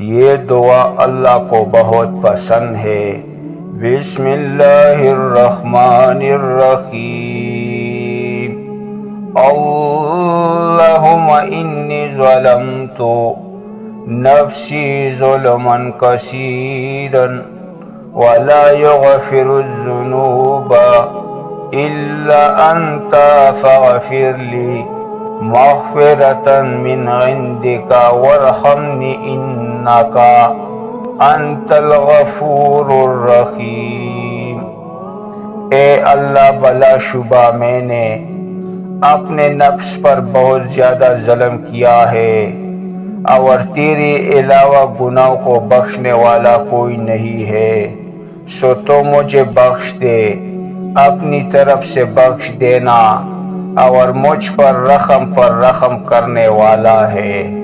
یہ دعا اللہ کو بہت پسند ہے۔ بسم اللہ الرحمن الرحیم۔ اللہم انی ظلمت نفسی ظلما کثیرا ولا یغفر الذنوب الا انت فاغفر لی مغفرة من عندك وارحمنی انک انت الغفور الرحیم۔ اے اللہ، بلا شبہ میں نے اپنے نفس پر بہت زیادہ ظلم کیا ہے، اور تیرے علاوہ گناہ کو بخشنے والا کوئی نہیں ہے، سو تو مجھے بخش دے، اپنی طرف سے بخش دینا، اور مجھ پر رحم کرنے والا ہے۔